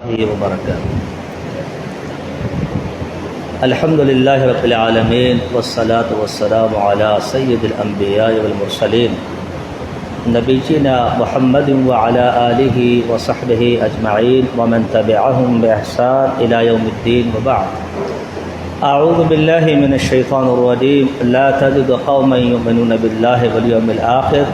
وبرکاتہ الحمد للہ رب العالمین والصلاة والسلام علی سید الانبیاء والمرسلین نبینا محمد وعلی آلہ وصحبہ اجمعین ومن تبعهم بإحسان الى یوم الدین وبعد اعوذ باللہ من الشیطان الرجیم لا تجد قوما یؤمنون باللہ والیوم الآخر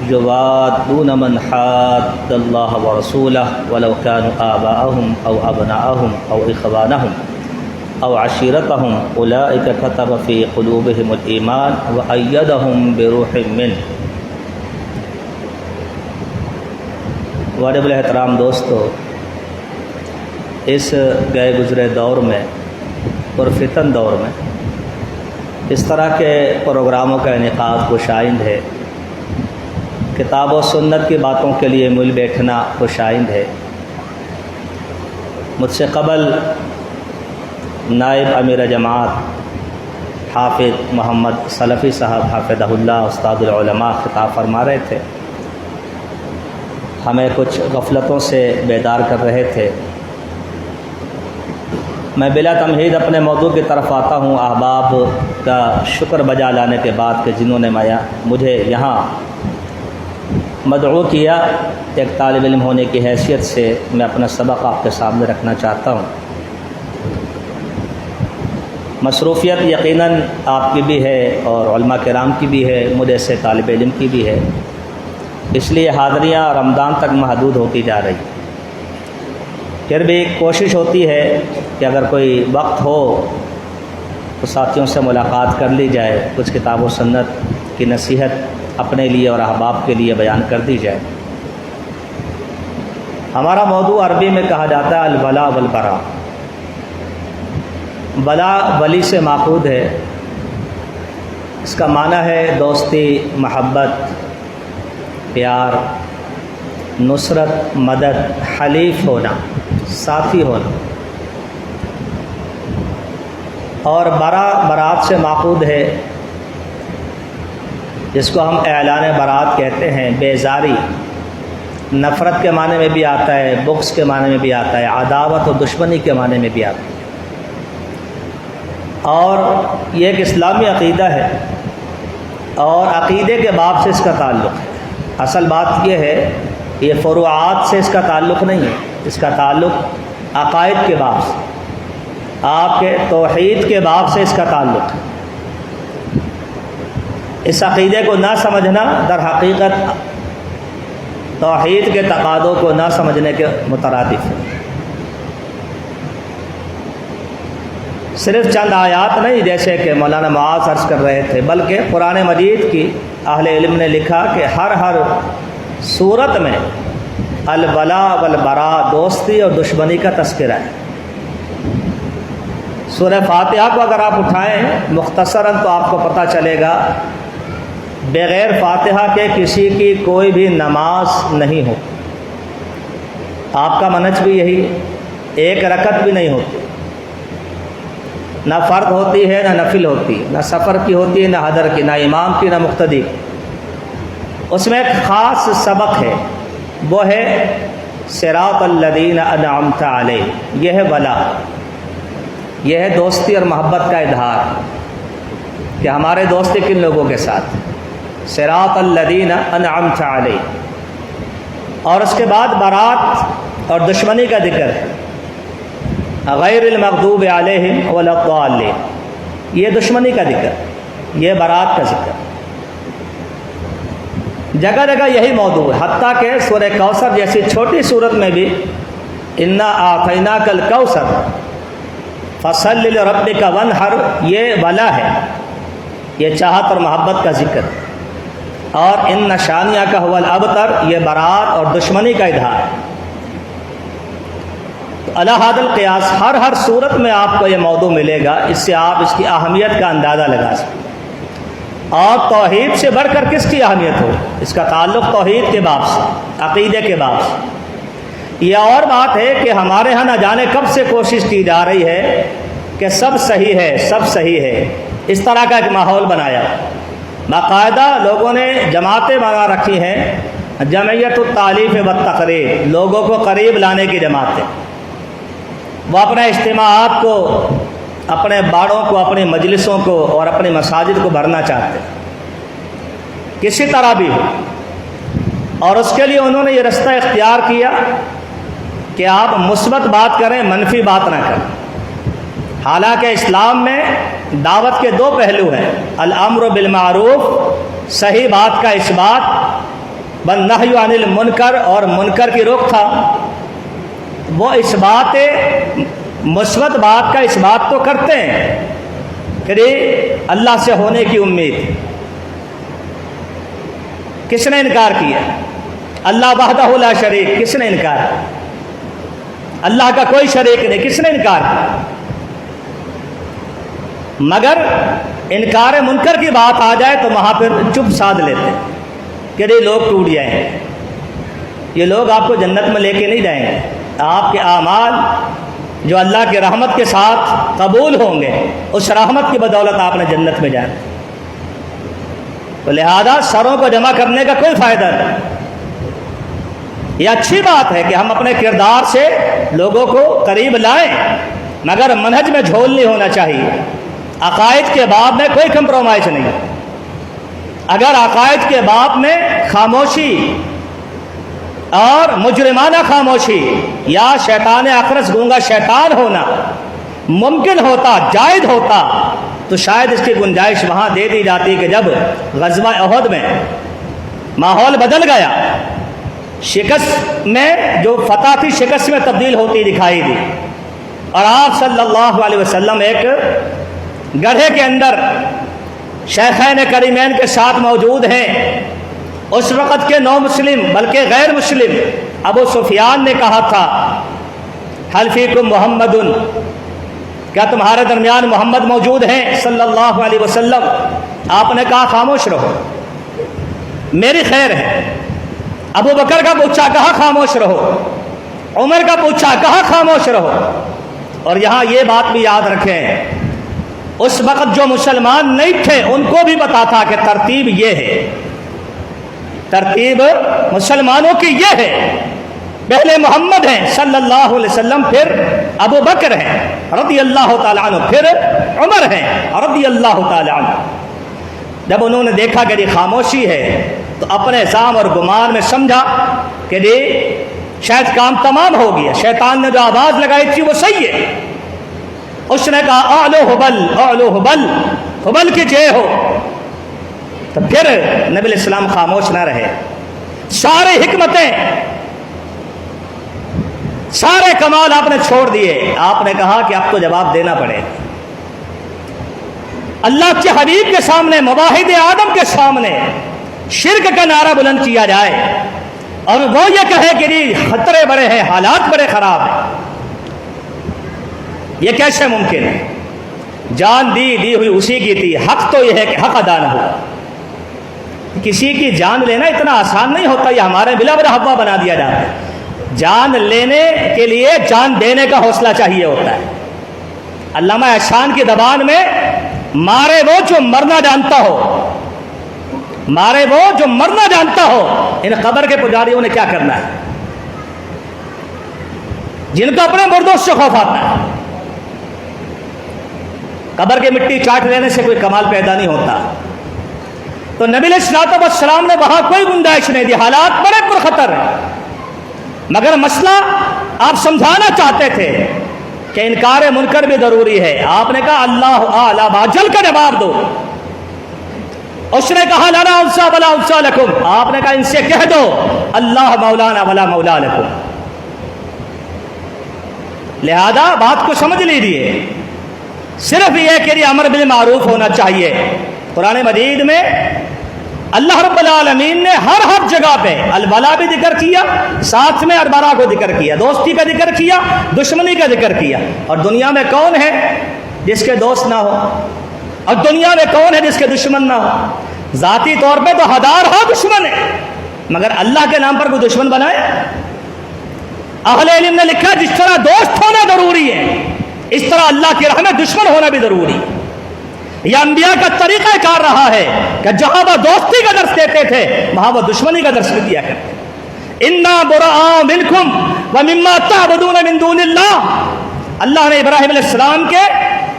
یوادون من حاد اللہ ورسولہ ولو كانوا آباءهم او ابناءهم او اخوانهم او عشیرتهم اولئک كتب في قلوبهم الایمان وأیدهم بروح منه۔ واجب الاحترام دوستو، اس گئے گزرے دور میں اور فتن دور میں اس طرح کے پروگراموں کا انعقاد خوشائند ہے۔ کتاب و سنت کی باتوں کے لیے مل بیٹھنا خوشائند ہے۔ مجھ سے قبل نائب امیر جماعت حافظ محمد سلفی صاحب حافظہ اللہ استاد العلماء خطاب فرما رہے تھے، ہمیں کچھ غفلتوں سے بیدار کر رہے تھے۔ میں بلا تمہید اپنے موضوع کی طرف آتا ہوں، احباب کا شکر بجا لانے کے بعد کہ جنہوں نے مجھے یہاں مدعو کیا۔ ایک طالب علم ہونے کی حیثیت سے میں اپنا سبق آپ کے سامنے رکھنا چاہتا ہوں۔ مصروفیت یقیناً آپ کی بھی ہے اور علماء کرام کی بھی ہے، مجھے سے طالب علم کی بھی ہے، اس لیے حاضریاں رمضان تک محدود ہوتی جا رہی۔ پھر بھی کوشش ہوتی ہے کہ اگر کوئی وقت ہو تو ساتھیوں سے ملاقات کر لی جائے، کچھ کتاب و سنت کی نصیحت اپنے لیے اور احباب کے لیے بیان کر دی جائے۔ ہمارا موضوع عربی میں کہا جاتا ہے الولا والبراء۔ ولا ولی سے ماخوذ ہے، اس کا معنی ہے دوستی، محبت، پیار، نصرت، مدد، حلیف ہونا، ساتھی ہونا۔ اور برات سے ماخوذ ہے، جس کو ہم اعلان برات کہتے ہیں، بیزاری۔ نفرت کے معنی میں بھی آتا ہے، بغض کے معنی میں بھی آتا ہے، عداوت و دشمنی کے معنی میں بھی آتا ہے۔ اور یہ ایک اسلامی عقیدہ ہے اور عقیدے کے باب سے اس کا تعلق ہے۔ اصل بات یہ ہے، یہ فروعات سے اس کا تعلق نہیں ہے، اس کا تعلق عقائد کے باب سے، آپ کے توحید کے باب سے اس کا تعلق ہے۔ اس عقیدے کو نہ سمجھنا در حقیقت توحید کے تقاضوں کو نہ سمجھنے کے مترادف ہے۔ صرف چند آیات نہیں، جیسے کہ مولانا معاذ عرض کر رہے تھے، بلکہ قرآن مجید کی اہل علم نے لکھا کہ ہر صورت میں الولا والبراء، دوستی اور دشمنی کا تذکرہ ہے۔ سورہ فاتحہ کو اگر آپ اٹھائیں مختصراً تو آپ کو پتہ چلے گا بغیر فاتحہ کے کسی کی کوئی بھی نماز نہیں ہو۔ آپ کا منہج بھی یہی، ایک رکعت بھی نہیں ہوتی، نہ فرض ہوتی ہے نہ نفل ہوتی ہے، نہ سفر کی ہوتی ہے نہ حضر کی، نہ امام کی نہ مقتدی۔ اس میں ایک خاص سبق ہے، وہ ہے صراط الذین انعمت علیہم۔ یہ ہے ولا، یہ ہے دوستی اور محبت کا اظہار کہ ہمارے دوستی کن لوگوں کے ساتھ، صراط الذین انعمت علیہم۔ اور اس کے بعد برات اور دشمنی کا ذکر ہے، غیر المغضوب علیہم ولا الضالین۔ یہ دشمنی کا ذکر، یہ برات کا ذکر، جگہ جگہ یہی موضوع ہے۔ حتیٰ کہ سورہ کوثر جیسی چھوٹی صورت میں بھی انا اعطیناک الکوثر فصل لربک وانحر، یہ ولا ہے، یہ چاہت اور محبت کا ذکر۔ اور ان شانیہ کا هو الابتر، یہ برات اور دشمنی کا اظہار۔ علی ھذا القیاس ہر صورت میں آپ کو یہ موضوع ملے گا، اس سے آپ اس کی اہمیت کا اندازہ لگا سکتے۔ اور توحید سے بڑھ کر کس کی اہمیت ہو، اس کا تعلق توحید کے باب سے، عقیدے کے باب سے۔ یہ اور بات ہے کہ ہمارے ہاں نہ جانے کب سے کوشش کی جا رہی ہے کہ سب صحیح ہے، سب صحیح ہے، اس طرح کا ایک ماحول بنایا۔ باقاعدہ لوگوں نے جماعتیں بنا رکھی ہیں، جمعیت التالیف و تقریب، لوگوں کو قریب لانے کی جماعتیں، وہ اپنے اجتماعات کو، اپنے باڑوں کو، اپنی مجلسوں کو اور اپنی مساجد کو بھرنا چاہتے ہیں، کسی طرح بھی ہو، اور اس کے لیے انہوں نے یہ رستہ اختیار کیا کہ آپ مثبت بات کریں، منفی بات نہ کریں۔ حالانکہ اسلام میں دعوت کے دو پہلو ہیں، الامر بالمعروف، صحیح بات کا اثبات، والنہی عن المنکر، اور منکر کی روک تھام۔ وہ اثبات، مثبت بات کا اثبات تو کرتے ہیں، پھر اللہ سے ہونے کی امید۔ کس نے انکار کیا؟ اللہ وحدہ لا شریک، کس نے انکار کیا؟ اللہ کا کوئی شریک نہیں، کس نے انکار کیا؟ مگر انکار منکر کی بات آ جائے تو وہاں پھر چپ سادھ لیتے کہ یہ لوگ ٹوٹ جائیں گے، یہ لوگ آپ کو جنت میں لے کے نہیں جائیں گے، آپ کے اعمال جو اللہ کی رحمت کے ساتھ قبول ہوں گے، اس رحمت کی بدولت آپ نے جنت میں جانا۔ تو لہذا سروں کو جمع کرنے کا کوئی فائدہ نہیں۔ یہ اچھی بات ہے کہ ہم اپنے کردار سے لوگوں کو قریب لائیں، مگر منہج میں جھول نہیں ہونا چاہیے۔ عقائد کے باب میں کوئی کمپرومائز نہیں۔ اگر عقائد کے باب میں خاموشی اور مجرمانہ خاموشی یا شیطان اخرس گونگا شیطان ہونا ممکن ہوتا، جائز ہوتا، تو شاید اس کی گنجائش وہاں دے دی جاتی کہ جب غزوہ احد میں ماحول بدل گیا، شکست میں جو فتح تھی شکست میں تبدیل ہوتی دکھائی دی، اور آپ صلی اللہ علیہ وسلم ایک گڑھے کے اندر شیخین کریمین کے ساتھ موجود ہیں۔ اس وقت کے نو مسلم بلکہ غیر مسلم ابو سفیان نے کہا تھا، حل فیکم محمد، کیا تمہارے درمیان محمد موجود ہیں صلی اللہ علیہ وسلم؟ آپ نے کہا خاموش رہو، میری خیر ہے۔ ابو بکر کا پوچھا، کہا خاموش رہو۔ عمر کا پوچھا، کہا خاموش رہو۔ اور یہاں یہ بات بھی یاد رکھیں، اس وقت جو مسلمان نہیں تھے ان کو بھی پتا تھا کہ ترتیب یہ ہے، ترتیب مسلمانوں کی یہ ہے، پہلے محمد ہیں صلی اللہ علیہ وسلم، پھر ابو بکر ہیں رضی اللہ تعالیٰ عنہ، پھر عمر ہیں رضی اللہ تعالیٰ عنہ۔ جب انہوں نے دیکھا کہ یہ خاموشی ہے تو اپنے زعم اور گمان میں سمجھا کہ یہ شاید کام تمام ہو گیا، شیطان نے جو آواز لگائی تھی وہ صحیح ہے۔ اس نے کہا اعلو حبل، اعلو حبل، حبل کی جے ہو۔ تو پھر نبی علیہ السلام خاموش نہ رہے، سارے حکمتیں، سارے کمال آپ نے چھوڑ دیے۔ آپ نے کہا کہ اب تو جواب دینا پڑے، اللہ کے حبیب کے سامنے، مواحد آدم کے سامنے شرک کا نعرہ بلند کیا جائے اور وہ یہ کہے کہ نہیں خطرے بڑے ہیں، حالات بڑے خراب ہیں، یہ کیسے ممکن ہے؟ جان دی ہوئی اسی کی تھی، حق تو یہ ہے کہ حق ادا نہ ہو۔ کسی کی جان لینا اتنا آسان نہیں ہوتا، یہ ہمارے بلا بلا ہوا بنا دیا جاتا ہے۔ جان لینے کے لیے جان دینے کا حوصلہ چاہیے ہوتا ہے۔ علامہ احسان کی زبان میں مارے وہ جو مرنا جانتا ہو، مارے وہ جو مرنا جانتا ہو۔ ان قبر کے پجاریوں نے کیا کرنا ہے؟ جن کو اپنے مردوں سے خوف آتا ہے، قبر کی مٹی چاٹ لینے سے کوئی کمال پیدا نہیں ہوتا۔ تو نبی علیہ السلام نے وہاں کوئی گنجائش نہیں دی، حالات بڑے پرخطر ہیں، مگر مسئلہ آپ سمجھانا چاہتے تھے کہ انکار منکر بھی ضروری ہے۔ آپ نے کہا اللہ اعلیٰ، باجل کا جواب دو۔ اس نے کہا لا انسا ولا انسا لکم، آپ نے کہا ان سے کہہ دو اللہ مولانا ولا مولا لکم۔ لہذا بات کو سمجھ لیجیے، صرف یہ کہ یہ امر بالمعروف ہونا چاہیے۔ قرآن مجید میں اللہ رب العالمین نے ہر جگہ پہ الولا بھی ذکر کیا، ساتھ میں البرا کو ذکر کیا، دوستی کا ذکر کیا، دشمنی کا ذکر کیا۔ اور دنیا میں کون ہے جس کے دوست نہ ہو؟ اور دنیا میں کون ہے جس کے دشمن نہ ہو؟ ذاتی طور پہ تو ہزاروں دشمن ہے، مگر اللہ کے نام پر کوئی دشمن بنائے؟ اہل علم نے لکھا جس طرح دوست ہونا ضروری ہے، اس طرح اللہ کی راہ میں دشمن ہونا بھی ضروری ہے۔ یہ انبیاء کا طریقہ کار رہا ہے کہ جہاں وہ دوستی کا درس دیتے تھے وہاں وہ دشمنی کا درس بھی دیا کرتے۔ انا براء منکم ومما تعبدون من دون اللہ، اللہ نے ابراہیم علیہ السلام کے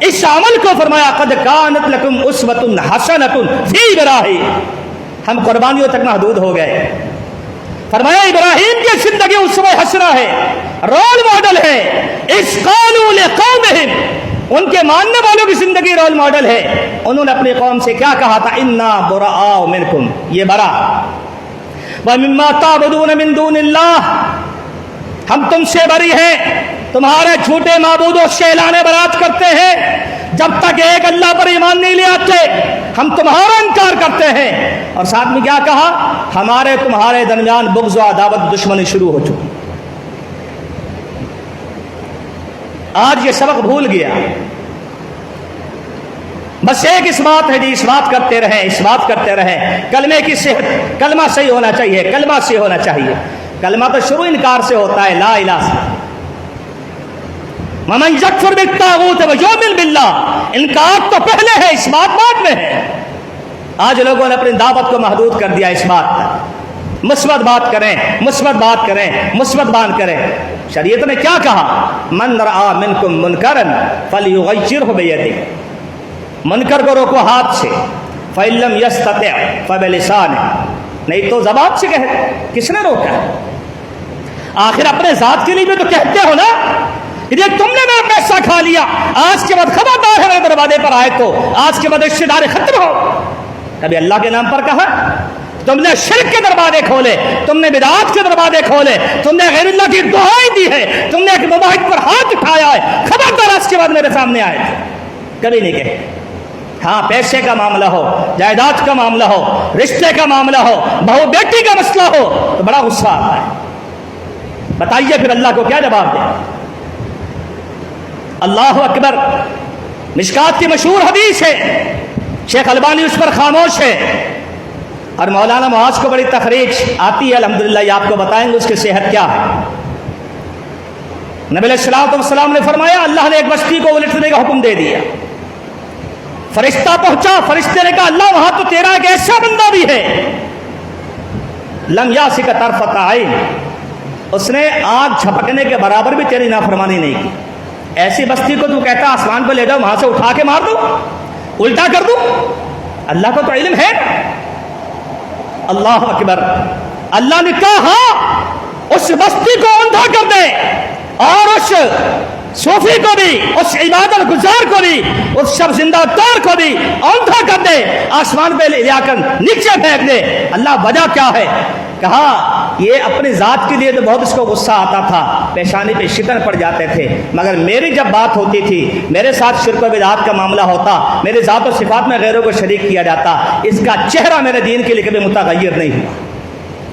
اس عمل کو فرمایا قد کانت لکم اسوۃ حسنۃ فی ابراہیم. ہم قربانیوں تک محدود ہو گئے. فرمایا ابراہیم کی زندگی اسوہ حسنہ ہے, رول ماڈل ہے. اذ قالوا لقومہم, ان کے ماننے والوں کی زندگی رول ماڈل ہے. انہوں نے اپنی قوم سے کیا کہا تھا؟ انا براء منکم, یہ برا. ومما تعبدون من دون اللہ, ہم تم سے بری ہیں, تمہارے جھوٹے معبودوں سے اعلان برات کرتے ہیں. جب تک ایک اللہ پر ایمان نہیں لے آتے ہم تمہارا انکار کرتے ہیں. اور ساتھ میں کیا کہا؟ ہمارے تمہارے درمیان بغض و عداوت دشمنی شروع ہو چکی. آج یہ سبق بھول گیا. بس ایک اس بات ہے جی, اس بات کرتے رہیں, اس بات کرتے رہیں. کلمے کی صحت, کلمہ صحیح ہونا چاہیے, کلمہ صحیح ہونا چاہیے. کلمہ تو شروع انکار سے ہوتا ہے, لا الہ سے. ومن یکفر بالطاغوت ویؤمن باللہ, انکار تو پہلے ہے, اس بات بعد میں ہے. آج لوگوں نے اپنی دعوت کو محدود کر دیا اس بات پر. مثبت بات کریں, مثبت بات کریں, مثبت بات کریں. شریعت نے کیا کہا؟ من رأى منکم منکرا فلیغیرہ بیدہ, منکر کو روکو ہاتھ سے. فإن لم یستطع فبلسانہ, نہیں تو زبان سے کہے. کس نے روکا؟ آخر اپنے ذات کے لیے بھی تو کہتے ہو نا, یہ تم نے میرا پیسہ کھا لیا, آج کے بعد خبردار ہے میرے دروازے پر آئے تو آج کے بعد رشتے دار ختم ہو. کبھی اللہ کے نام پر کہا؟ تم نے شرک کے دروازے کھولے, تم نے بدعات کے دروازے کھولے, تم نے غیر اللہ کی دعائیں دی ہے, تم نے ایک مباحث پر ہاتھ اٹھایا ہے. خبردار آج کے بعد میرے سامنے آئے تھے. کبھی نہیں کہے. ہاں, پیسے کا معاملہ ہو, جائیداد کا معاملہ ہو, رشتے کا معاملہ ہو, بہو بیٹی کا مسئلہ ہو تو بڑا غصہ آتا ہے. بتائیے پھر اللہ کو کیا جواب دیں؟ اللہ اکبر. مشکات کی مشہور حدیث ہے, شیخ البانی اس پر خاموش ہے, اور مولانا معاذ کو بڑی تخریج آتی ہے الحمدللہ. یہ آپ کو بتائیں گے اس کی صحت کیا ہے. نبی علیہ الصلوۃ والسلام نے فرمایا اللہ نے ایک بستی کو الٹنے کا حکم دے دیا. فرشتہ پہنچا, فرشتے نے کہا اللہ وہاں تو تیرا ایک ایسا بندہ بھی ہے لم یاسک طرفۃ عین, اس نے آنکھ جھپکنے کے برابر بھی تیری نافرمانی نہیں کی. ایسی بستی کو تو کہتا آسمان پہ لے جاؤ, وہاں سے اٹھا کے مار دوں, الٹا کر دوں. اللہ کو تو علم ہے. اللہ اکبر. اللہ نے کہا ہاں اس بستی کو اندھا کر دے, اور اس صوفی کو بھی, اس عبادت گزار کو بھی, اس شب زندہ دار کو بھی اندھا کر دے, آسمان پہ لے جا کر نیچے پھینک دے. اللہ وجہ کیا ہے؟ کہا یہ اپنی ذات کے لیے تو بہت اس کو غصہ آتا تھا, پیشانی پہ شکن پڑ جاتے تھے, مگر میری جب بات ہوتی تھی, میرے ساتھ شرک و بدعات کا معاملہ ہوتا, میرے ذات و صفات میں غیروں کو شریک کیا جاتا, اس کا چہرہ میرے دین کے لیے کبھی متغیر نہیں ہوا.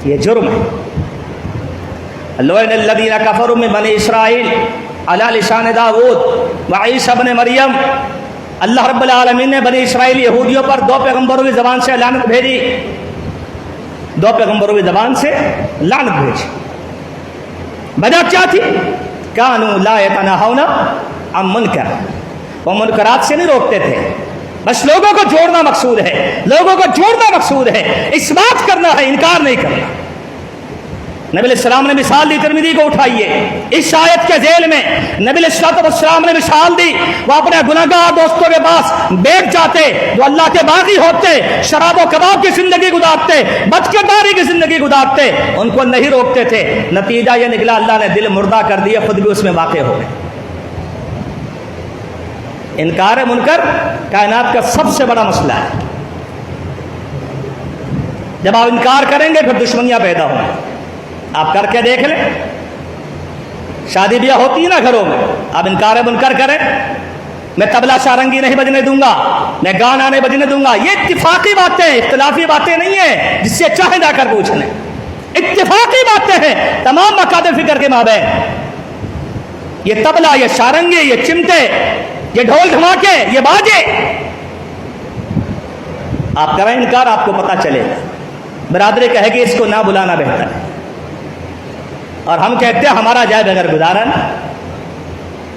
یہ جرم ہے. لعن الذین کفروا من بنی اسرائیل علی لسان داؤد وعیسی ابن مریم. اللہ رب العالمین نے بنی اسرائیل یہودیوں پر 2 پیغمبروں کی زبان سے لعنت بھیجی, 2 پیغمبروں کی زبان سے لعنت بھیجی. وجہ کیا تھی؟ کانوا لا یتناہون عن منکر, وہ منکرات سے نہیں روکتے تھے. بس لوگوں کو جوڑنا مقصود ہے, لوگوں کو جوڑنا مقصود ہے, اس بات کرنا ہے, انکار نہیں کرنا. نبی علیہ السلام نے مثال دی, ترمذی کو اٹھائیے, اس آیت کے ذیل میں نبی علیہ السلام نے مثال دی. وہ اپنے گناہگار دوستوں کے پاس بیٹھ جاتے جو اللہ کے باغی ہوتے, شراب و کباب کی زندگی گزارتے, بدکرداری کی زندگی گزارتے, ان کو نہیں روکتے تھے. نتیجہ یہ نکلا اللہ نے دل مردہ کر دیا, خود بھی اس میں واقع ہو گئے. انکار منکر کائنات کا سب سے بڑا مسئلہ ہے. جب آپ انکار کریں گے پھر دشمنیاں پیدا ہوں گی. آپ کر کے دیکھ لیں, شادی بیاہ ہوتی ہے نا گھروں میں, آپ انکار منکر کریں, میں طبلہ سارنگی نہیں بجنے دوں گا, میں گانا نہیں بجنے دوں گا. یہ اتفاقی باتیں, اختلافی باتیں نہیں ہیں, جس سے چاہے جا کر پوچھ لیں. اتفاقی باتیں ہیں تمام مقادر فکر کے مابین. یہ طبلہ, یہ سارنگی, یہ چمٹے, یہ ڈھول دھماکے, یہ باجے, آپ کریں انکار, آپ کو پتہ چلے گا. برادری کہے کہ اس کو نہ بلانا بہتر ہے, اور ہم کہتے ہیں ہمارا جائے بغیر گزارا نہ.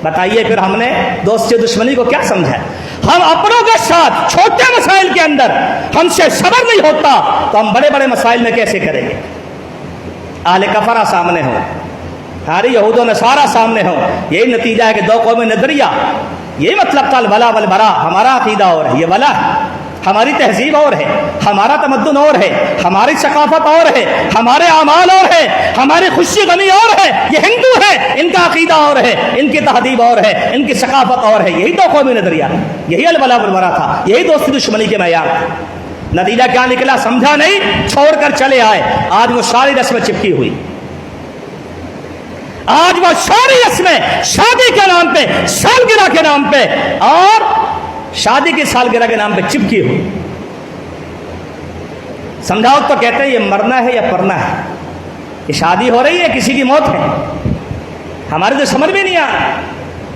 بتائیے پھر ہم نے دوست سے دشمنی کو کیا سمجھا؟ ہم اپنوں کے ساتھ چھوٹے مسائل کے اندر ہم سے صبر نہیں ہوتا تو ہم بڑے بڑے مسائل میں کیسے کریں گے؟ اہل کفرہ سامنے ہو, ہمارے یہود و نصارہ سامنے ہوں. یہی نتیجہ ہے کہ دو قومی نظریہ. یہی مطلب تھا الولا والبرا. ہمارا عقیدہ اور ہے، یہ ولا ہے. ہماری تہذیب اور ہے، ہمارا تمدن اور ہے، ہماری ثقافت اور ہے، ہمارے اعمال اور ہے، ہماری خوشی غمی اور ہے. یہ ہندو ہے، ان کا عقیدہ اور ہے، ان کی تہذیب اور ہے، ان کی ثقافت اور ہے. یہی دو قومی نظریہ، یہی الولا والبرا تھا، یہی دوستی دشمنی کے معیار تھے. نتیجہ کیا نکلا؟ سمجھا نہیں، چھوڑ کر چلے آئے. آج وہ ساری رسمیں چپکی ہوئی. آج وہ ساری رسمیں شادی کے نام پہ، سالگرہ کے نام پہ اور شادی کی سالگرہ کے نام پہ چپکی ہوئی. سمجھاؤ تو کہتے ہیں یہ مرنا ہے یا پرنا ہے. یہ شادی ہو رہی ہے، کسی کی موت ہے. ہمارے تو سمجھ بھی نہیں آ رہا.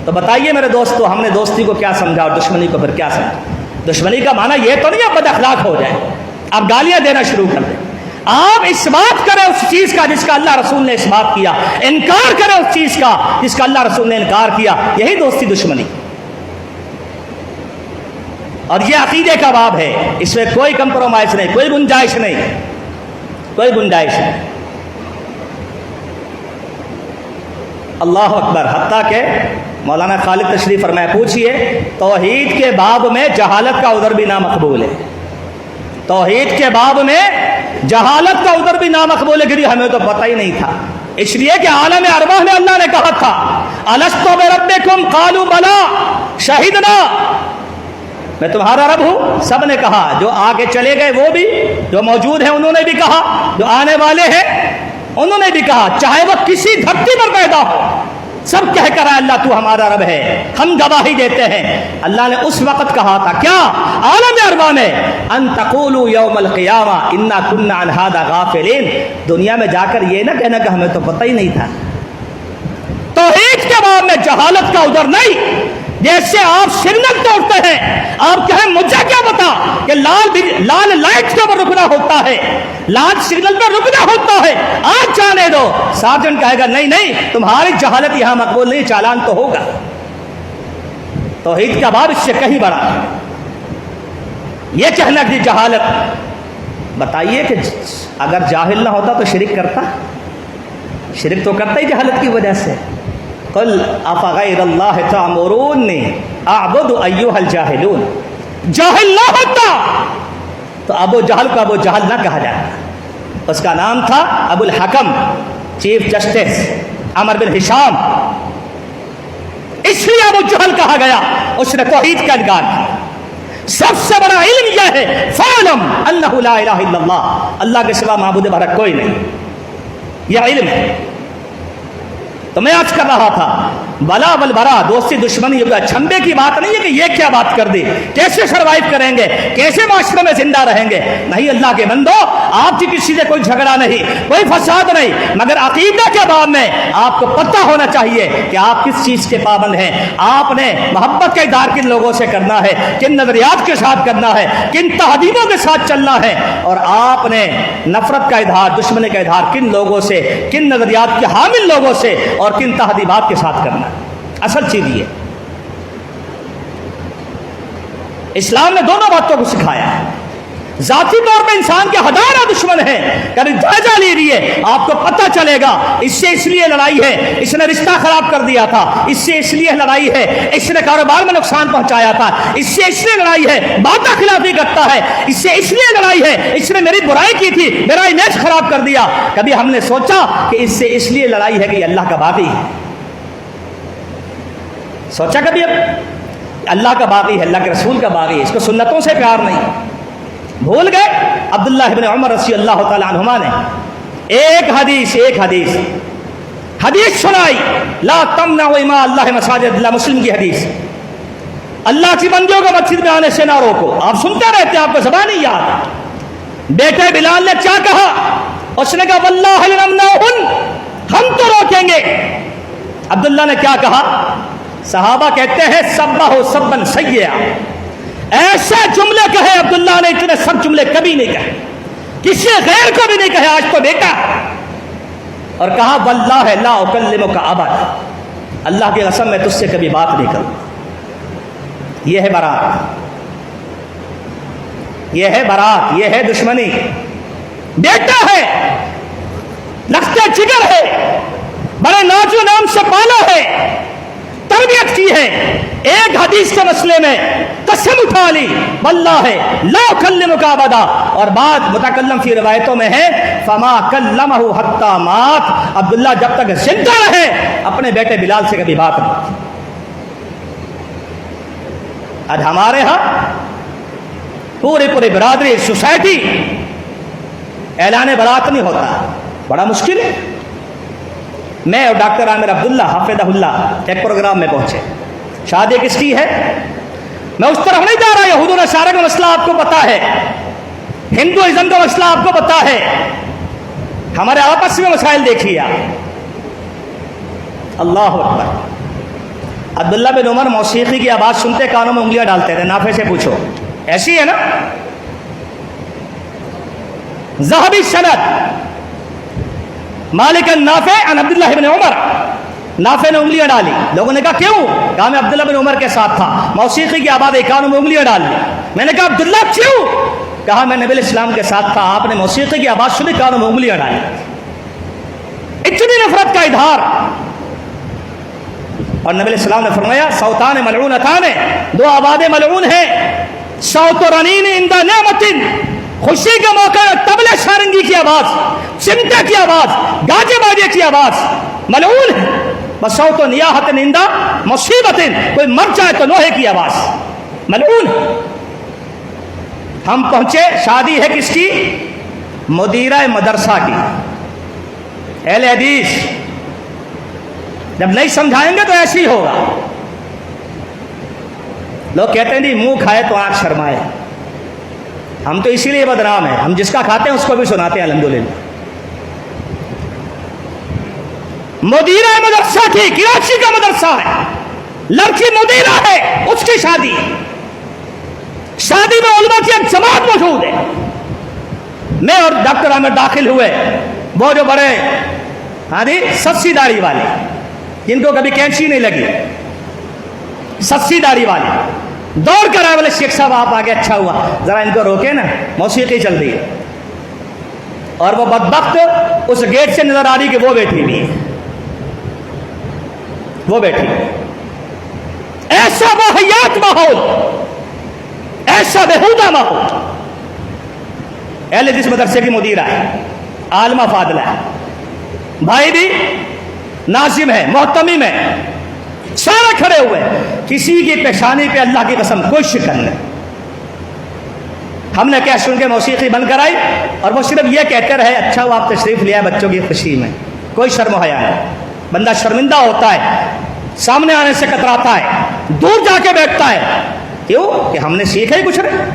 تو بتائیے میرے دوستو، ہم نے دوستی کو کیا سمجھا اور دشمنی کو پھر کیا سمجھا؟ دشمنی کا معنی یہ تو نہیں آپ بد اخلاق ہو جائیں، آپ گالیاں دینا شروع کر دیں. آپ اس بات کریں اس چیز کا جس کا اللہ رسول نے اس بات کیا، انکار کریں اس چیز کا جس کا اللہ رسول نے انکار کیا. یہی دوستی دشمنی. اور یہ عقیدے کا باب ہے، اس میں کوئی کمپرومائز نہیں، کوئی گنجائش نہیں، کوئی گنجائش نہیں. اللہ اکبر. حتیٰ کہ مولانا خالد تشریف فرمائے، پوچھئے توحید کے باب میں جہالت کا عذر بھی نامقبول ہے. توحید کے باب میں جہالت کا عذر بھی نامقبول ہے کہ ہمیں تو پتہ ہی نہیں تھا. اس لیے کہ عالم ارواح میں اللہ نے کہا تھا الستو بربکم قالوا بلا شہدنا، میں تمہارا رب ہوں. سب نے کہا، جو آگے چلے گئے وہ بھی، جو موجود ہیں انہوں نے بھی کہا، جو آنے والے ہیں انہوں نے بھی کہا، چاہے وہ کسی دھرتی پر پیدا ہو، سب کہہ کر اللہ تو ہمارا رب ہے، ہم گواہی دیتے ہیں. اللہ نے اس وقت کہا تھا کیا؟ عالم ارواح میں، ان تقولوا یوم القیامہ انا کنا عن ھذا غافلین. دنیا میں جا کر یہ نہ کہنا کہ ہمیں تو پتہ ہی نہیں تھا. توحید کے باب میں جہالت کا عذر نہیں. جیسے آپ سگنل توڑتے ہیں، آپ کہیں مجھے کیا پتا کہ لال لائٹ کے اوپر رکنا ہوتا ہے، لال سگنل پر رکنا ہوتا ہے، آج جانے دو. سارجن کہے گا نہیں نہیں، تمہاری جہالت یہاں مقبول نہیں، چالان تو ہوگا. توحید کا باب اس سے کہیں بڑا ہے. یہ کہنا کہ جہالت. بتائیے کہ اگر جاہل نہ ہوتا تو شرک کرتا؟ شرک تو کرتا ہی جہالت کی وجہ سے. قل افغیر اللہ تأمرونی اعبد ایھا الجاہلون. جاہل نہ ہوتا تو ابو جہل کو ابو جہل نہ کہا جاتا. اس کا نام تھا ابو الحکم، چیف جسٹس عمر بن ہشام. اس لیے ابو جہل کہا گیا، اس نے توحید کا انکار کیا. سب سے بڑا علم یہ ہے فعلم انہ لا الہ الا اللہ، اللہ کے سوا معبود برحق کوئی نہیں. یہ علم ہے. تو میں آج کر رہا تھا بلا والبرا، دوستی دشمنی، چھمبے کی بات نہیں ہے کہ یہ کیا بات کر دی، کیسے سروائیو کریں گے، کیسے معاشرے میں زندہ رہیں گے. نہیں اللہ کے بندو، آپ کی کسی سے کوئی جھگڑا نہیں، کوئی فساد نہیں، مگر عقیدہ کے باب میں آپ کو پتہ ہونا چاہیے کہ آپ کس چیز کے پابند ہیں. آپ نے محبت کا اظہار کن لوگوں سے کرنا ہے، کن نظریات کے ساتھ کرنا ہے، کن تہذیبوں کے ساتھ چلنا ہے، اور آپ نے نفرت کا اظہار، دشمنی کا اظہار کن لوگوں سے، کن نظریات کے حامل لوگوں سے اور کن تہذیبات کے ساتھ کرنا. اصل چیز یہ اسلام نے دونوں باتوں کو سکھایا ہے. ذاتی طور پہ انسان کے ہزاروں دشمن ہیں، کبھی جائزہ لیجیے آپ کو پتہ چلے گا. اس سے اس لیے لڑائی ہے، اس نے رشتہ خراب کر دیا تھا، اس سے اس لیے لڑائی ہے، اس نے کاروبار میں نقصان پہنچایا تھا، اس سے اس لیے لڑائی ہے، وعدہ خلافی کرتا ہے، اس سے اس لیے لڑائی ہے، اس نے میری برائی کی تھی، میرا امیج خراب کر دیا. کبھی ہم نے سوچا کہ اس سے اس لیے لڑائی ہے کہ یہ اللہ کا باغی ہے؟ سوچا کبھی؟ اب اللہ کا باغی ہے، اللہ کے رسول کا باغی ہے، اس کو سنتوں سے پیار نہیں. بھول گئے؟ عبداللہ ابن عمر رضی اللہ تعالی عنہما نے ایک حدیث سنائی، لا تمنعوا اماء اللہ مساجد اللہ. مسلم کی حدیث، اللہ کی بندیوں کو مسجد میں آنے سے نہ روکو. آپ سنتے رہتے، آپ کو زبان نہیں یاد. بیٹے بلال نے کیا کہا؟ اس نے کہا واللہ لنمنعہن، ہم تو روکیں گے. عبداللہ نے کیا کہا؟ صحابہ کہتے ہیں سبہ سبن سیئا. ایسے جملے کہے عبداللہ نے، اتنے سب جملے کبھی نہیں کہے، کسی غیر کو بھی نہیں کہے. آج تو بیٹا. اور کہا واللہ لا اکلمک ابدا، اللہ کی قسم میں تجھ سے کبھی بات نہیں کروں. یہ ہے برات، یہ ہے برات، یہ ہے دشمنی. بیٹا ہے، لخت جگر ہے، بڑے نازو نام سے پالا ہے، تربیت کی ہے. ایک حدیث کے مسئلے میں قسم اٹھا لی، واللہ ہے لا اکلمک ابدا، اور بعد متکلم فی روایتوں میں ہے فما کلمہ حتی مات، عبداللہ جب تک زندہ رہے اپنے بیٹے بلال سے کبھی بات نہیں کی. آج ہمارے ہاں پوری برادری سوسائٹی اعلان برات نہیں ہوتا، بڑا مشکل ہے. میں اور ڈاکٹر عامر عبداللہ حافظہ اللہ ایک پروگرام میں پہنچے. شادی کس کی ہے؟ میں اس طرف نہیں جا رہا. یہود و نصارہ کا مسئلہ آپ کو پتا ہے، ہندوازم کا مسئلہ آپ کو پتا ہے، ہمارے آپس میں مسائل دیکھیے. اللہ اکبر. عبداللہ بن عمر موسیقی کی آواز سنتے کانوں میں انگلیاں ڈالتے تھے. نافع سے پوچھو، ایسی ہے نا؟ ذہبی سند مالک النافع عن عبداللہ بن عمر. نافع نے انگلیاں ڈالی. لوگوں نے کہا کیوں؟ کہا میں عبداللہ بن عمر کے ساتھ تھا، موسیقی کی آواز کانوں میں انگلیاں ڈال لی. میں نے کہا عبداللہ کیوں؟ کہا میں نبی الاسلام کے ساتھ تھا، آپ نے موسیقی کی آواز سنی کانوں میں انگلیاں ڈالی. اتنی نفرت کا اظہار. اور نبی علیہ السلام نے فرمایا صوتان ملعونتان، دو آوازیں ملعون ہیں، صوت رنین عند نعمت، خوشی کے موقع طبلے سارنگی کی آواز، چمٹے کی آواز، گاجے باجے کی آواز ملعون ہے. بصوت نیاحت عند مصیبت، کوئی مر جائے تو لوہے کی آواز ملعون ہے. ہم پہنچے، شادی ہے کس کی؟ مدیرہ مدرسہ کی. اہل حدیث جب نہیں سمجھائیں گے تو ایسے ہی ہوگا. لوگ کہتے ہیں نہیں منہ کھائے تو آنکھ شرمائے. ہم تو اسی لیے بدنام ہیں، ہم جس کا کھاتے ہیں اس کو بھی سناتے ہیں الحمدللہ. مدیرہ مدرسہ کی، کراچی کا مدرسہ ہے، لڑکی مدیرہ ہے، اس کی شادی میں علماء کی ایک جماعت موجود ہے. میں اور ڈاکٹر عامر داخل ہوئے، وہ جو بڑے سچی داڑھی والے جن کو کبھی کینچی نہیں لگی، سچی داڑھی والے دوڑ کر آئے، بولے شیخ صاحب آپ آگے، اچھا ہوا ذرا ان کو روکے نا، موسیقی چل رہی ہے. اور وہ بدبخت اس گیٹ سے نظر آ رہی کہ وہ بیٹھی بھی ہے، وہ بیٹھی. ایسا واہیات ماحول، ایسا بےہودہ ماحول. اہل حدیث مدرسے کی مدیرہ ہے، عالمہ فاضلہ ہے، بھائی بھی ناظم ہے، محتمم ہے، سارے کھڑے ہوئے. کسی کی پیشانی پہ اللہ کی قسم کوئی شکن نہیں. ہم نے کیا سن کے موسیقی بند کرائی اور وہ صرف یہ کہتے رہے اچھا وہ آپ تشریف لیا بچوں کی خوشی میں. کوئی شرم و حیا نہیں. بندہ شرمندہ ہوتا ہے، سامنے آنے سے کتراتا ہے، دور جا کے بیٹھتا ہے. کیوں؟ کہ ہم نے سیکھا ہی کچھ نہیں.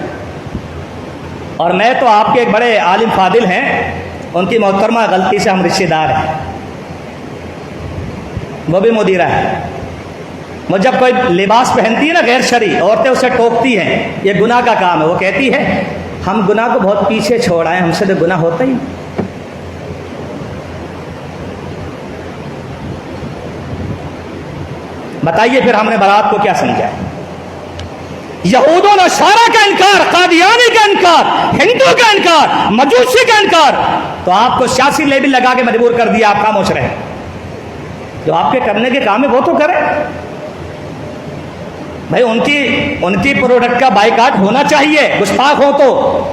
اور میں تو آپ کے ایک بڑے عالم فاضل ہیں، ان کی محترمہ غلطی سے ہم رشتے دار ہیں، وہ بھی مدیرہ ہے. وہ جب کوئی لباس پہنتی ہے نا غیر شرعی، عورتیں اسے ٹوکتی ہیں یہ گناہ کا کام ہے. وہ کہتی ہے ہم گناہ کو بہت پیچھے چھوڑ آئے، ہم سے تو گناہ ہوتا ہی. بتائیے پھر ہم نے برات کو کیا سمجھا؟ یہود و نصارہ کا انکار، قادیانی کا انکار، ہندو کا انکار، مجوسی کا انکار. تو آپ کو سیاسی لیبل لگا کے مجبور کر دیا آپ خاموش رہے. جو آپ کے کرنے کے کام ہے وہ تو کریں بھائی. ان کی پروڈکٹ کا بائیکاٹ ہونا چاہیے، گستاخ ہو تو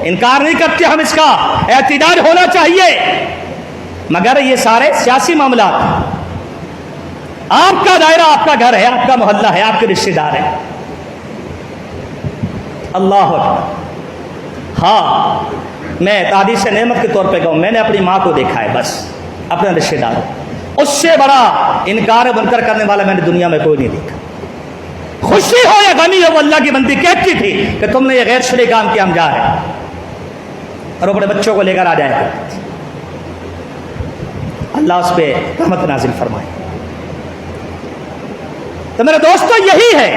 انکار نہیں کرتے ہم، اس کا احتجاج ہونا چاہیے. مگر یہ سارے سیاسی معاملات، آپ کا دائرہ آپ کا گھر ہے، آپ کا محلہ ہے، آپ کے رشتے دار ہیں. اللہ اکبر. ہاں میں تعدیث نعمت کے طور پہ کہوں، میں نے اپنی ماں کو دیکھا ہے، بس اپنے رشتے دار. اس سے بڑا انکار بن کر کرنے والا میں نے دنیا میں کوئی نہیں دیکھا. خوشی ہو یا غمی ہو، وہ اللہ کی بندی کہتی تھی کہ تم نے یہ غیر شرعی کام کیا، ہم جا رہے ہیں. اور اپنے بچوں کو لے کر آ جائے. اللہ اس پہ رحمت نازل فرمائے. تو میرے دوستو یہی ہے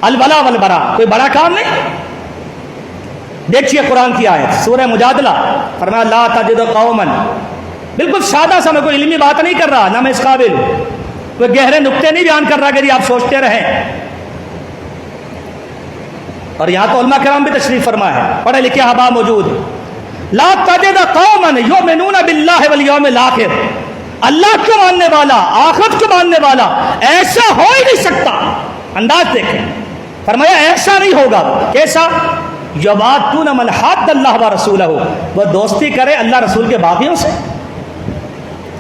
الولا والبرا، کوئی بڑا کام نہیں. دیکھیے قرآن کی آیت سورہ مجادلہ، فرمایا لا تجد قوما، بالکل سادہ سا، میں کوئی علمی بات نہیں کر رہا، نہ میں اس قابل کوئی گہرے نقطے نہیں بیان کر رہا کہ آپ سوچتے رہیں. اور یہاں تو علماء کرام بھی تشریف فرما ہے، پڑھے لکھے احباب موجود. لا تجد قوما یؤمنون باللہ والیوم الاخر، اللہ کو ماننے والا، آخرت کو ماننے والا، ایسا ہو ہی نہیں سکتا. انداز دیکھیں، فرمایا ایسا نہیں ہوگا. کیسا؟ یوادون من حاد اللہ و رسولہ، وہ دوستی کرے اللہ رسول کے باغیوں سے.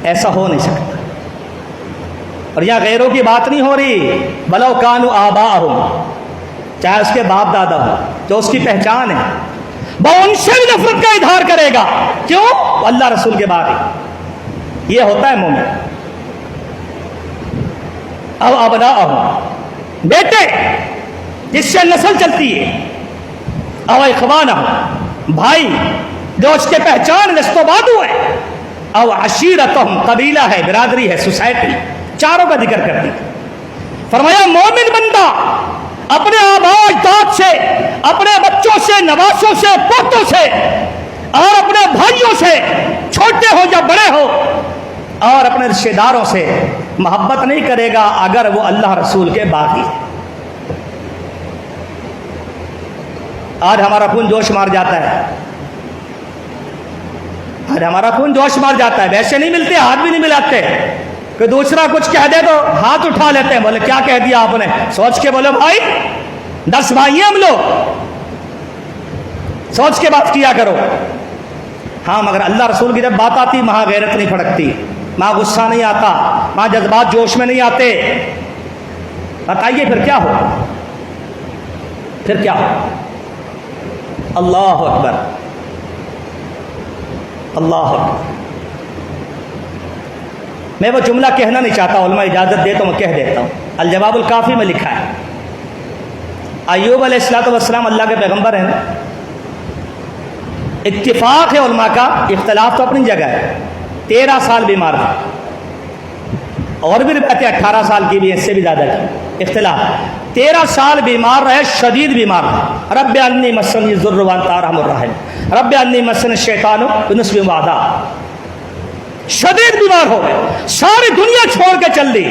ایسا ہو نہیں سکتا. اور یہاں غیروں کی بات نہیں ہو رہی. ولو کانوا آباءہم، چاہے اس کے باپ دادا ہو، جو اس کی پہچان ہے، وہ ان سے بھی نفرت کا اظہار کرے گا. کیوں؟ اللہ رسول کے باغی. یہ ہوتا ہے مومن. او ابناءہم، بیٹے جس سے نسل چلتی ہے. او اخوانہم، بھائی جو اس کے پہچان نسل و بادو ہے. او عشیرتہم، قبیلہ ہے، برادری ہے، سوسائٹی. چاروں کا ذکر کر دیا. فرمایا مومن بندہ اپنے آباء و اجداد سے، اپنے بچوں سے، نواسوں سے، پوتوں سے، اور اپنے بھائیوں سے، چھوٹے ہو یا بڑے ہو، اور اپنے رشتہ داروں سے محبت نہیں کرے گا اگر وہ اللہ رسول کے باغی ہے. آج ہمارا خون جوش مار جاتا ہے. آج ہمارا خون جوش مار جاتا ہے. ویسے نہیں ملتے، ہاتھ بھی نہیں ملاتے. کہ دوسرا کچھ کہہ دے تو ہاتھ اٹھا لیتے ہیں. بولے کیا کہہ دیا آپ نے؟ سوچ کے بولے بھائی 10 بھائی ہیں ہم لوگ، سوچ کے بات کیا کرو. ہاں مگر اللہ رسول کی جب بات آتی وہاں غیرت نہیں پھڑکتی، وہاں غصہ نہیں آتا، وہاں جذبات جوش میں نہیں آتے. بتائیے پھر کیا ہو؟ پھر کیا ہو؟ اللہ اکبر، اللہ اکبر. میں وہ جملہ کہنا نہیں چاہتا، علماء اجازت دے تو میں کہہ دیتا ہوں. الجواب الکافی میں لکھا ہے، ایوب علیہ السلام اللہ کے پیغمبر ہیں. اتفاق ہے علماء کا، اختلاف تو اپنی جگہ ہے. 13 سال بیمار تھے، اور بھی روایتیں 18 سال کی بھی، اس سے بھی زیادہ کی اختلاف. 13 سال بیمار رہے، شدید بیمار رہے. رب انی مسنی الضر وانت ارحم الراحمین، رب انی مسنی الشیطان بنصب وعذاب. شدید بیمار ہو گئے، ساری دنیا چھوڑ کے چل دی.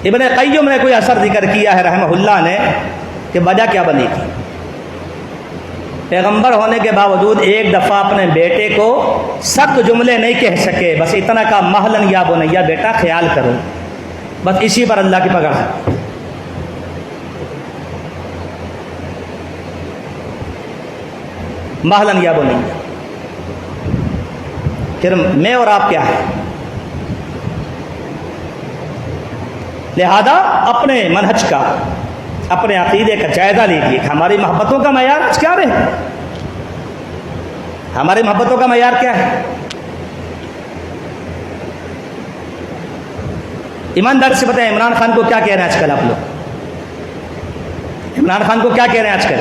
ابن قیم نے کوئی اثر ذکر کیا ہے رحمہ اللہ نے کہ وجہ کیا بنی تھی. پیغمبر ہونے کے باوجود ایک دفعہ اپنے بیٹے کو سخت جملے نہیں کہہ سکے، بس اتنا کہا مہلن یا بنیا، بیٹا خیال کرو. بس اسی پر اللہ کی پکڑ ہے. مہلن یا بنیا. پھر میں اور آپ کیا ہے؟ لہذا اپنے منہج کا، اپنے عقیدے کا جائزہ لیجیے کہ ہماری محبتوں کا معیار آج کیا رہے. ہماری محبتوں کا معیار کیا ہے؟ ایماندار سے بتائیں، عمران خان کو کیا کہہ رہے ہیں آج کل آپ لوگ؟ عمران خان کو کیا کہہ رہے ہیں آج کل؟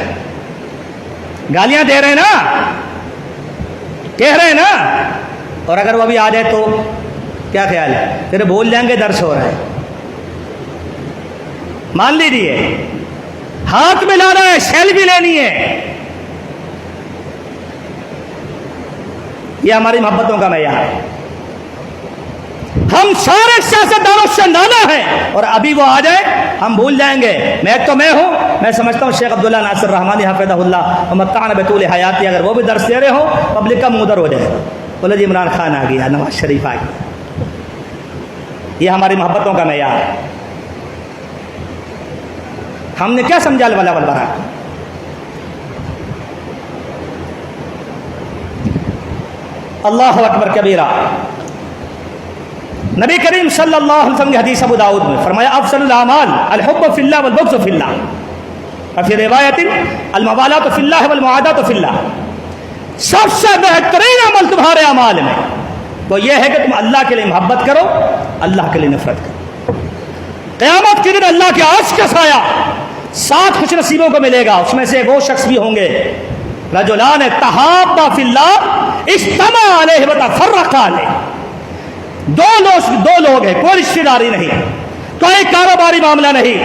گالیاں دے رہے ہیں نا، کہہ رہے ہیں نا. اور اگر وہ ابھی آ جائے تو کیا خیال ہے؟ پھر بھول جائیں گے درس ہو رہا ہے. مان لیجیے، ہاتھ میں لانا ہے، سیلفی لینی ہے. یہ ہماری محبتوں کا معیار ہے. ہم سارے سیاستدانوں سے نانا ہیں، اور ابھی وہ آ جائے ہم بھول جائیں گے. میں ہوں، میں سمجھتا ہوں شیخ عبداللہ ناصر رحمانی حفظہ اللہ ومتعنا بطول حیاتی، اگر وہ بھی درس دے رہے ہوں پبلک کا منہ در ہو جائے. بولے جی عمران خان آ گیا، نواز شریف آ گیا. یہ ہماری محبتوں کا معیار ہے. ہم نے کیا سمجھا الولا والبراء؟ اللہ اکبر کبیرہ. نبی کریم صلی اللہ علیہ وسلم کی حدیث ابو داؤد میں فرمایا افضل الاعمال الحب فی اللہ والبغض فی اللہ، وفی روایت الموالات فی اللہ والمعادات فی اللہ. سب سے بہترین عمل تمہارے اعمال میں وہ یہ ہے کہ تم اللہ کے لیے محبت کرو، اللہ کے لیے نفرت کرو. قیامت کے دن اللہ کے عرش کا سایہ 7 خوش نصیبوں کو ملے گا. اس میں سے وہ شخص بھی ہوں گے رجلان تحابا فی اللہ اجتمع علیہ وتفرقا علیہ. دو لوگ ہیں، کوئی رشتہ داری نہیں، کوئی کاروباری معاملہ نہیں،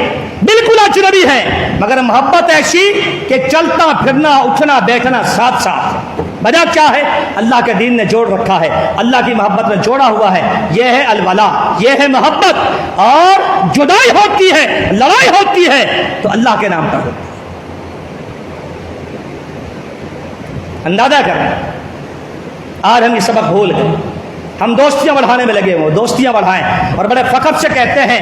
بالکل اجنبی ہے، مگر محبت ایسی کہ چلتا پھرنا اٹھنا بیٹھنا ساتھ ساتھ. وجہ کیا ہے؟ اللہ کے دین نے جوڑ رکھا ہے، اللہ کی محبت میں جوڑا ہوا ہے. یہ ہے الولا، یہ ہے محبت. اور جدائی ہوتی ہے، لڑائی ہوتی ہے تو اللہ کے نام پر ہوتی ہے. اندازہ کریں، آج ہم یہ سبق بھول گئے. ہم دوستیاں بڑھانے میں لگے ہوئے، دوستیاں بڑھائیں، اور بڑے فخر سے کہتے ہیں۔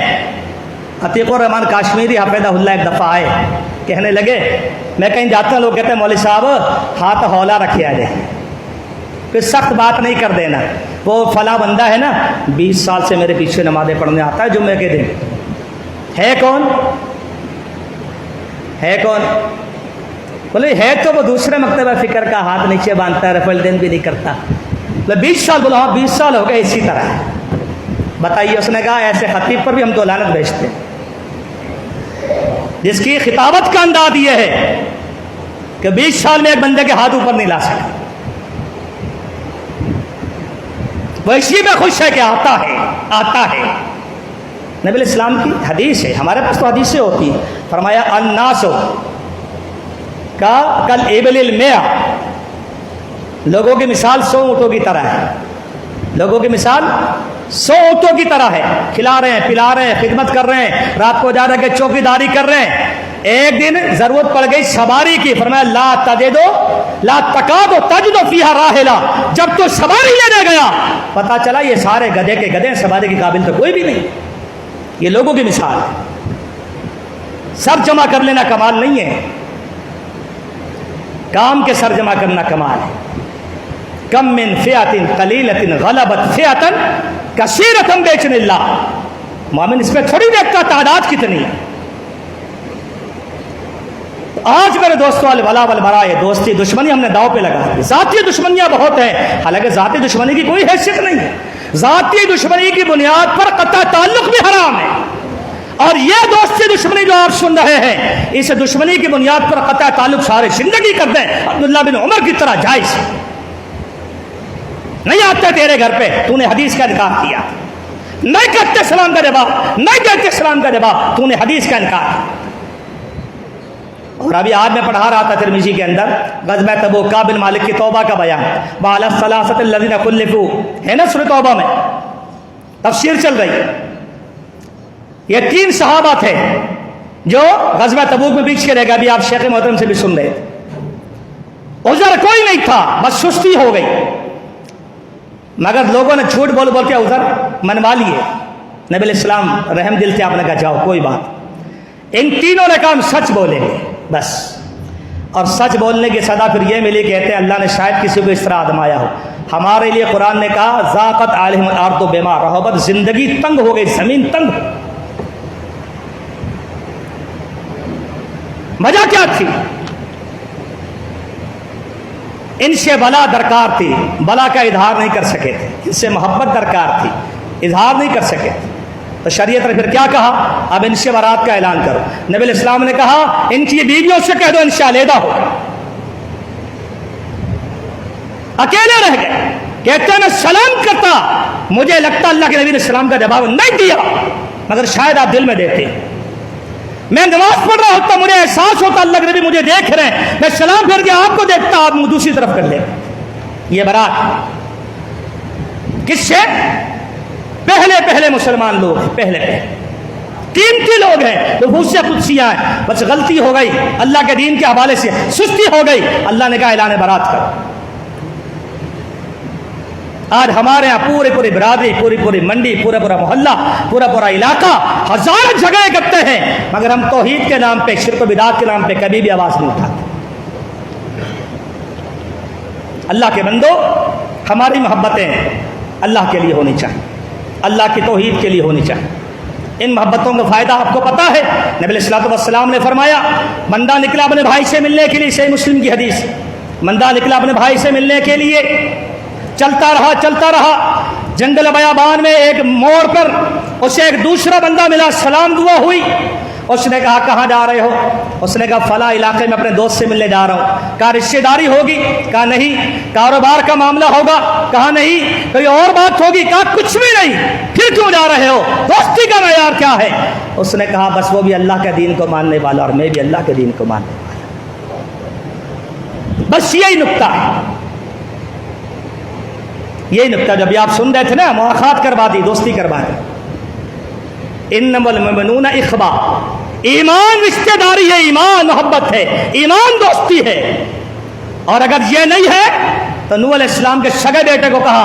عتیق الرحمان کاشمیری حفظہ اللہ ایک دفعہ آئے، کہنے لگے میں کہیں جاتا ہوں، لوگ کہتے ہیں مولوی صاحب ہاتھ ہولا رکھے آ جائے، پھر سخت بات نہیں کر دینا، وہ فلاں بندہ ہے نا 20 سال سے میرے پیچھے نمازیں پڑھنے آتا ہے جمعے کے دن، ہے کون؟ ہے کون؟ بولے ہے تو وہ دوسرے مکتبہ فکر کا، ہاتھ نیچے باندھتا ہے، رفع الدین بھی نہیں کرتا۔ 20 سال بولا، ہاں 20 سال ہو گئے اسی طرح ہے۔ بتائیے، اس نے کہا ایسے خطیب پر بھی ہم تو لعنت بھیجتے ہیں، جس کی خطابت کا انداز یہ ہے کہ 20 سال میں ایک بندے کے ہاتھ اوپر نہیں لا سکے، وہ اسی میں خوش ہے کہ آتا ہے آتا ہے۔ نبی علیہ السلام کی حدیث ہے، ہمارے پاس تو حدیثیں ہوتی ہیں، فرمایا الناس کا کل ابل المیا، لوگوں کی مثال 100 اونٹوں کی طرح ہے، لوگوں کی مثال 100 اونٹوں کی طرح ہے، کھلا رہے ہیں پلا رہے ہیں، خدمت کر رہے ہیں، رات کو جا رہے کے چوکی داری کر رہے ہیں، ایک دن ضرورت پڑ گئی سواری کی، فرمایا لا تکادو تجدو فیہا راحلا، جب تو سواری لینے گیا پتا چلا یہ سارے گدھے کے گدھے، سواری کے قابل تو کوئی بھی نہیں۔ یہ لوگوں کی مثال ہے، سر جمع کر لینا کمال نہیں ہے، کام کے سر جمع کرنا کمال ہے۔ کم من فئۃ قلیلۃ غلبت فئۃ کثیرۃ باذن اللہ، مومن اس میں تھوڑی دیکھتا تعداد کتنی ہے۔ آج میرے دوستوں الولا والبراء، دوستی دشمنی ہم نے داؤ پہ لگا دی، ذاتی دشمنیاں بہت ہیں، حالانکہ ذاتی دشمنی کی کوئی حیثیت نہیں ہے، ذاتی دشمنی کی بنیاد پر قطع تعلق بھی حرام ہے، اور یہ دوستی دشمنی جو آپ سن رہے ہیں، اس دشمنی کی بنیاد پر قطع تعلق سارے زندگی کر دیں، عبداللہ بن عمر کی طرح جائز نہیں آتے تیرے گھر پہ، تو نے حدیث کا انکار کیا، نہیں کرتے سلام کا جواب، نہیں دیتے سلام کا جواب، تو نے حدیث کا انکار کیا۔ اور ابھی آج میں پڑھا رہا تھا ترمذی کے اندر غزوہ تبوک کا بن مالک کی توبہ کا بیان، وعلی الثلاثۃ الذین خلفوا، ہے نا سورۃ توبہ میں تفسیر چل رہی ہے، یہ 3 صحابہ تھے جو غزوہ تبوک میں پیچھے رہ گئے، ابھی آپ شیخ محترم سے بھی سن رہے تھے، عذر کوئی نہیں تھا، بس سستی ہو گئی، مگر لوگوں نے جھوٹ بول بول کے عذر منوا لیے، نبی علیہ السلام رحم دل سے آپ نے کہا جاؤ کوئی بات، ان تینوں نے کہا ہم سچ بولیں گے بس، اور سچ بولنے کی صدا پھر یہ ملی، کہتے ہیں اللہ نے شاید کسی کو اس طرح آزمایا ہو، ہمارے لیے قرآن نے کہا ذاقت علیہم الارض بما رحبت، زندگی تنگ ہو گئی، زمین تنگ، وجہ کیا تھی؟ ان سے بلا درکار تھی، بلا کا اظہار نہیں کر سکے تھے، ان سے محبت درکار تھی، اظہار نہیں کر سکے تھے، تو شریعت نے پھر کیا کہا؟ اب ان سے برات کا اعلان کرو۔ نبی علیہ السلام نے کہا ان کی بیویوں سے کہہ دو ان سے علیحدہ ہو، اکیلے رہ گئے، کہتے ہیں میں سلام کرتا، مجھے لگتا اللہ کے نبی نے السلام کا جواب نہیں دیا، مگر شاید آپ دل میں دیتے، میں نماز پڑھ رہا ہوتا، مجھے احساس ہوتا اللہ کے نبی مجھے دیکھ رہے ہیں، میں سلام پھر کے آپ کو دیکھتا، آپ دوسری طرف کر لے۔ یہ برات کس سے؟ پہلے مسلمان لوگ ہیں، پہلے قیمتی لوگ ہیں، نفوس قدسیہ ہیں، بس غلطی ہو گئی اللہ کے دین کے حوالے سے، سستی ہو گئی، اللہ نے کہا اعلان برات کر۔ آج ہمارے یہاں پوری برادری، پوری منڈی، پورا محلہ، پورا علاقہ، ہزار جگہ کرتے ہیں، مگر ہم توحید کے نام پہ، شرک و بدعت کے نام پہ کبھی بھی آواز نہیں اٹھاتے۔ اللہ کے بندو، ہماری محبتیں اللہ کے لیے ہونی چاہیے، اللہ کی توحید کے لیے ہونی چاہیے۔ ان محبتوں کا فائدہ آپ کو پتہ ہے، نبی علیہ الصلوۃ والسلام نے فرمایا بندہ نکلا اپنے بھائی سے ملنے کے لیے، صحیح مسلم کی حدیث، بندہ نکلا اپنے بھائی سے ملنے کے لیے، چلتا رہا، جنگل بیابان میں ایک موڑ پر اسے ایک دوسرا بندہ ملا، سلام دعا ہوئی، اس نے کہا کہاں جا رہے ہو؟ اس نے کہا فلاں علاقے میں اپنے دوست سے ملنے جا رہا ہوں۔ کہا رشتہ داری ہوگی؟ کہا نہیں۔ کاروبار کا معاملہ ہوگا؟ کہا نہیں۔ کوئی اور بات ہوگی؟ کہا کچھ بھی نہیں۔ پھر کیوں جا رہے ہو؟ دوستی کا معیار کیا ہے؟ اس نے کہا بس وہ بھی اللہ کے دین کو ماننے والا اور میں بھی اللہ کے دین کو ماننے والا، بس یہی نقطہ ہے، یہی نقطہ جب آپ سن رہے تھے نا، مواخات کروا دی، دوستی کروا دی۔ انما المؤمنون اخوہ، ایمان رشتہ داری ہے، ایمان محبت ہے، ایمان دوستی ہے، اور اگر یہ نہیں ہے تو نوح علیہ السلام کے سگے بیٹے کو کہا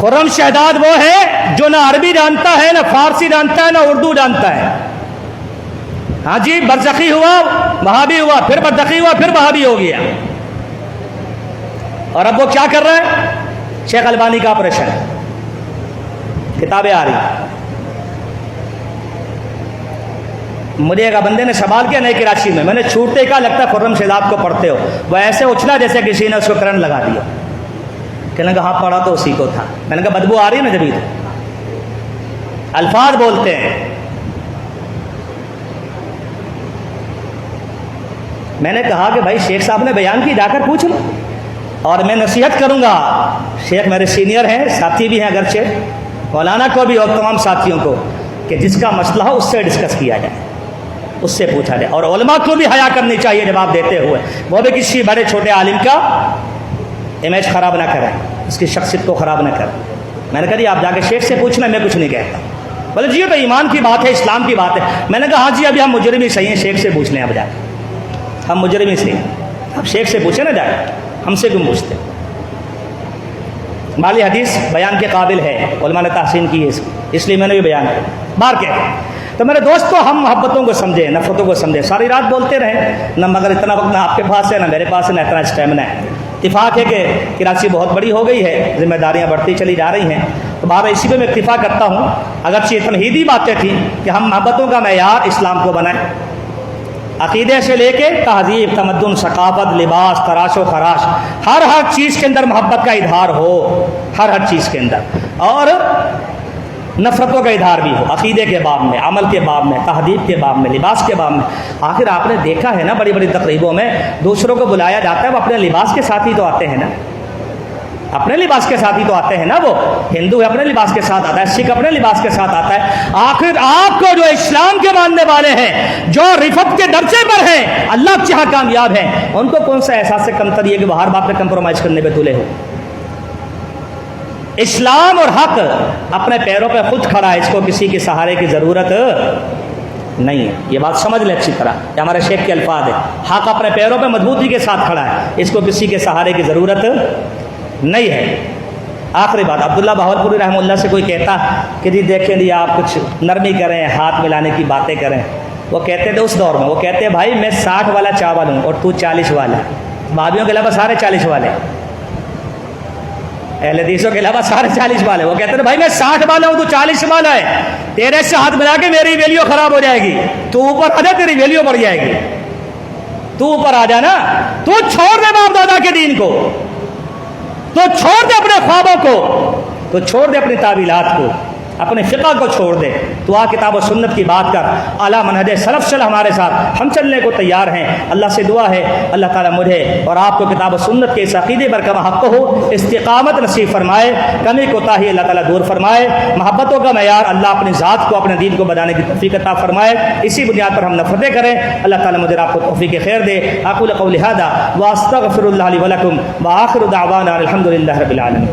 خرم شہزاد وہ ہے جو نہ عربی جانتا ہے، نہ فارسی جانتا ہے، نہ اردو جانتا ہے. ہاں جی، برزخی ہوا، وہابی ہوا، پھر برزخی ہوا، پھر وہابی ہو گیا. اور اب وہ کیا کر رہا ہے؟ شیخ البانی کا آپریشن، کتابیں آ رہی. مجھے ایک بندے نے سوال کیا نئے کراچی میں نے چھوٹتے کا لگتا خرم شہزاد کو پڑھتے ہو؟ وہ ایسے اچھلا جیسے کسی نے اس کو کرنٹ لگا دیا. کہنے لگا ہاں پڑھا تو اسی کو تھا. میں نے کہا بدبو آ رہی ہے نا جبھی تو الفاظ بولتے ہیں. میں نے کہا کہ بھائی شیخ صاحب نے بیان کی، جا کر پوچھ لو. اور میں نصیحت کروں گا، شیخ میرے سینئر ہیں، ساتھی بھی ہیں اگرچہ، مولانا کو بھی اور تمام ساتھیوں کو، کہ جس کا مسئلہ ہو اس سے ڈسکس کیا جائے، اس سے پوچھا جائے. اور علماء کو بھی حیا کرنی چاہیے جواب دیتے ہوئے، وہ بھی کسی بڑے چھوٹے عالم کا امیج خراب نہ کریں، اس کی شخصیت کو خراب نہ کریں. میں نے کہا جی آپ جا کے شیخ سے پوچھنا، میں کچھ نہیں کہتا. بولے جی یہ تو ایمان کی بات ہے، اسلام کی بات ہے. میں نے کہا ہاں جی ابھی ہم مجرم ہی صحیح ہیں، شیخ سے پوچھ لیں. اب جا کے ہم مجرم ہی صحیح ہیں، اب شیخ سے پوچھیں نا، جا کے ہم سے کیوں پوچھتے. مالی حدیث بیان کے قابل ہے، علماء نے تحسین کی ہے اس لیے میں نے بھی بیان کیا. بار کیا تو میرے دوستو، ہم محبتوں کو سمجھیں، نفرتوں کو سمجھیں. ساری رات بولتے رہیں نہ، مگر اتنا وقت نہ آپ کے پاس ہے نہ میرے پاس ہے، نہ اتنا اسٹیمنا ہے. اتفاق ہے کہ کراچی بہت بڑی ہو گئی ہے، ذمہ داریاں بڑھتی چلی جا رہی ہیں. تو بہر اسی پہ میں اکتفا کرتا ہوں. اگرچہ تنہیدی باتیں تھیں کہ ہم محبتوں کا معیار اسلام کو بنائیں، عقیدے سے لے کے تہذیب، تمدن، ثقافت، لباس، تراش و خراش، ہر چیز کے اندر محبت کا اظہار ہو، ہر چیز کے اندر. اور نفرتوں کا اظہار بھی ہو، عقیدے کے باب میں، عمل کے باب میں، تہذیب کے باب میں، لباس کے باب میں. آخر آپ نے دیکھا ہے نا بڑی بڑی تقریبوں میں دوسروں کو بلایا جاتا ہے، وہ اپنے لباس کے ساتھ ہی تو آتے ہیں نا، اپنے لباس کے ساتھ ہی تو آتے ہیں نا. وہ ہندو اپنے لباس کے ساتھ آتا ہے، سکھ اپنے لباس کے ساتھ آتا ہے. آخر آپ کو جو اسلام کے ماننے والے ہیں، جو رفت کے درجے پر ہیں، اللہ کے یہاں کامیاب ہیں، ان کو کون سا احساس سے کمتری ہے کہ وہ ہر بات پہ کمپرومائز کرنے پہ تلے ہو. اسلام اور حق اپنے پیروں پہ خود کھڑا ہے، اس کو کسی کے سہارے کی ضرورت نہیں ہے. یہ بات سمجھ لیں اچھی طرح، یہ ہمارے شیخ کے الفاظ ہیں. حق اپنے پیروں پہ مضبوطی کے ساتھ کھڑا ہے، اس کو کسی کے سہارے کی ضرورت نہیں ہے. آخری بات، عبداللہ بہاولپوری رحمہ اللہ سے کوئی کہتا کہ جی دیکھیں جی آپ کچھ نرمی کریں، ہاتھ ملانے کی باتیں کریں. وہ کہتے تھے اس دور میں، وہ کہتے ہیں بھائی میں 60 والا چاول ہوں اور تو 40 والا. بھابھیوں کے علاوہ سارے 40 والے، اہل حدیثوں کے علاوہ سارے 40 والے. وہ کہتے ہیں بھائی میں 60 والا ہوں، تو 40 والا ہے، تیرے سے ہاتھ ملا کے میری ویلیو خراب ہو جائے گی، تو اوپر آ جا تیری ویلیو بڑھ جائے گی. تو اوپر آ جا نا، تو چھوڑ دے باپ دادا کے دین کو، تو چھوڑ دے اپنے خوابوں کو، تو چھوڑ دے اپنی تعویلات کو، اپنے فقہ کو چھوڑ دے. تو آ کتاب و سنت کی بات کر، اعلیٰ منہج سلف چل ہمارے ساتھ، ہم چلنے کو تیار ہیں. اللہ سے دعا ہے اللہ تعالیٰ مجھے اور آپ کو کتاب و سنت کے اس عقیدے پر کما حق ہو استقامت نصیب فرمائے، کمی کوتاہی اللہ تعالیٰ دور فرمائے. محبتوں کا معیار اللہ اپنی ذات کو، اپنے دین کو بنانے کی توفیق عطا فرمائے. اسی بنیاد پر ہم نفرتیں کریں، اللہ تعالیٰ مجھے آپ کو توفیق خیر دے. اقول قولی ھذا واستغفر اللہ لی ولکم وآخر دعوانا الحمد للہ رب العالمین.